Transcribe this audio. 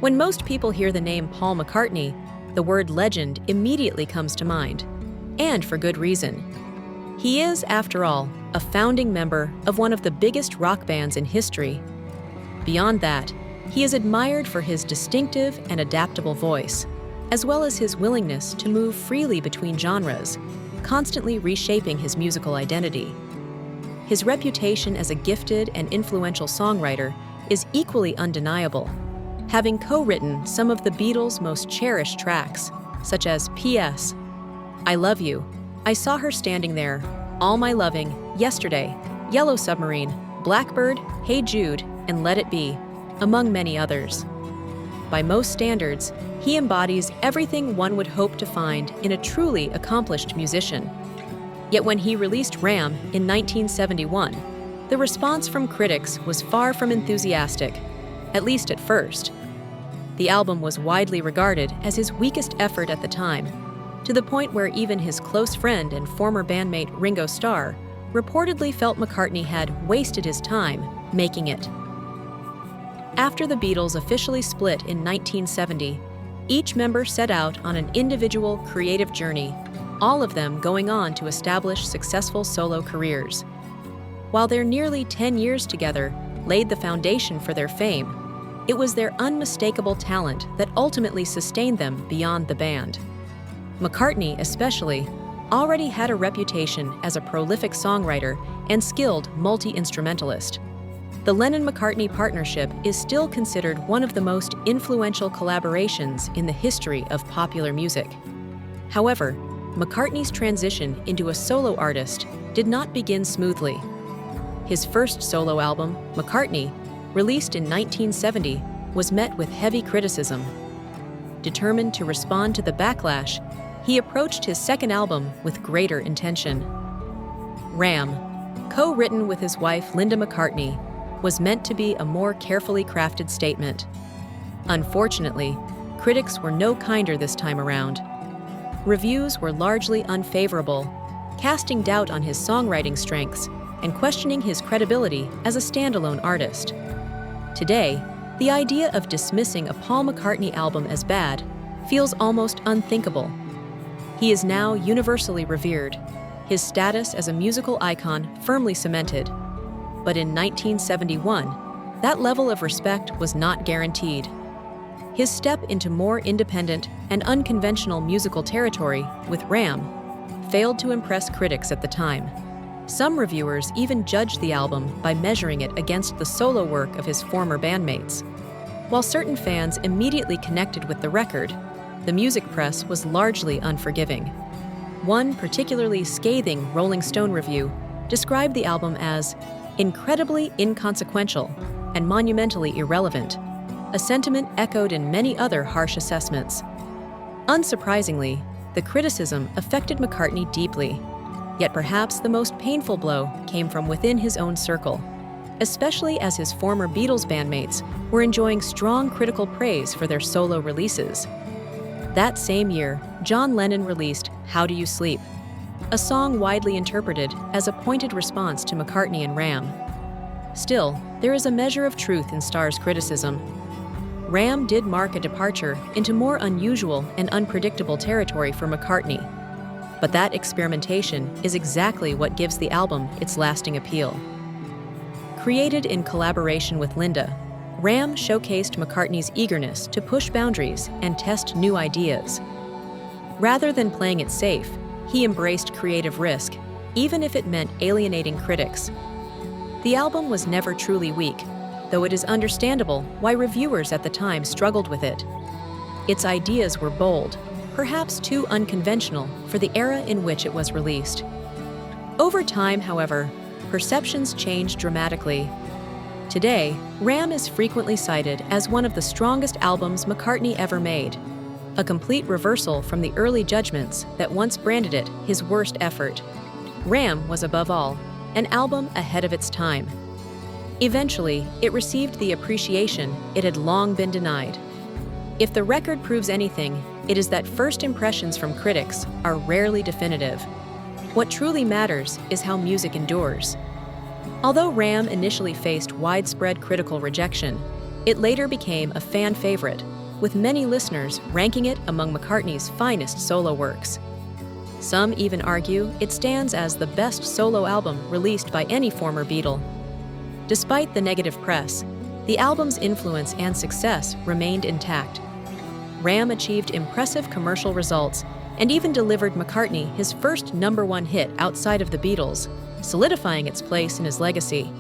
When most people hear the name Paul McCartney, the word legend immediately comes to mind, and for good reason. He is, after all, a founding member of one of the biggest rock bands in history. Beyond that, he is admired for his distinctive and adaptable voice, as well as his willingness to move freely between genres, constantly reshaping his musical identity. His reputation as a gifted and influential songwriter is equally undeniable, having co-written some of the Beatles' most cherished tracks, such as P.S., I Love You, I Saw Her Standing There, All My Loving, Yesterday, Yellow Submarine, Blackbird, Hey Jude, and Let It Be, among many others. By most standards, he embodies everything one would hope to find in a truly accomplished musician. Yet when he released Ram in 1971, the response from critics was far from enthusiastic, at least at first. The album was widely regarded as his weakest effort at the time, to the point where even his close friend and former bandmate Ringo Starr reportedly felt McCartney had wasted his time making it. After the Beatles officially split in 1970, each member set out on an individual creative journey, all of them going on to establish successful solo careers. While their nearly 10 years together laid the foundation for their fame, it was their unmistakable talent that ultimately sustained them beyond the band. McCartney, especially, already had a reputation as a prolific songwriter and skilled multi-instrumentalist. The Lennon-McCartney partnership is still considered one of the most influential collaborations in the history of popular music. However, McCartney's transition into a solo artist did not begin smoothly. His first solo album, McCartney, released in 1970, was met with heavy criticism. Determined to respond to the backlash, he approached his second album with greater intention. Ram, co-written with his wife Linda McCartney, was meant to be a more carefully crafted statement. Unfortunately, critics were no kinder this time around. Reviews were largely unfavorable, casting doubt on his songwriting strengths and questioning his credibility as a standalone artist. Today, the idea of dismissing a Paul McCartney album as bad feels almost unthinkable. He is now universally revered, his status as a musical icon firmly cemented. But in 1971, that level of respect was not guaranteed. His step into more independent and unconventional musical territory with Ram failed to impress critics at the time. Some reviewers even judged the album by measuring it against the solo work of his former bandmates. While certain fans immediately connected with the record, the music press was largely unforgiving. One particularly scathing Rolling Stone review described the album as incredibly inconsequential and monumentally irrelevant, a sentiment echoed in many other harsh assessments. Unsurprisingly, the criticism affected McCartney deeply, yet perhaps the most painful blow came from within his own circle, especially as his former Beatles bandmates were enjoying strong critical praise for their solo releases. That same year, John Lennon released How Do You Sleep, a song widely interpreted as a pointed response to McCartney and Ram. Still, there is a measure of truth in Starr's criticism. Ram did mark a departure into more unusual and unpredictable territory for McCartney, but that experimentation is exactly what gives the album its lasting appeal. Created in collaboration with Linda, Ram showcased McCartney's eagerness to push boundaries and test new ideas. Rather than playing it safe, he embraced creative risk, even if it meant alienating critics. The album was never truly weak, though it is understandable why reviewers at the time struggled with it. Its ideas were bold, perhaps too unconventional for the era in which it was released. Over time, however, perceptions changed dramatically. Today, Ram is frequently cited as one of the strongest albums McCartney ever made, a complete reversal from the early judgments that once branded it his worst effort. Ram was, above all, an album ahead of its time. Eventually, it received the appreciation it had long been denied. If the record proves anything, it is that first impressions from critics are rarely definitive. What truly matters is how music endures. Although Ram initially faced widespread critical rejection, it later became a fan favorite, with many listeners ranking it among McCartney's finest solo works. Some even argue it stands as the best solo album released by any former Beatle. Despite the negative press, the album's influence and success remained intact. Ram achieved impressive commercial results and even delivered McCartney his first #1 hit outside of the Beatles, solidifying its place in his legacy.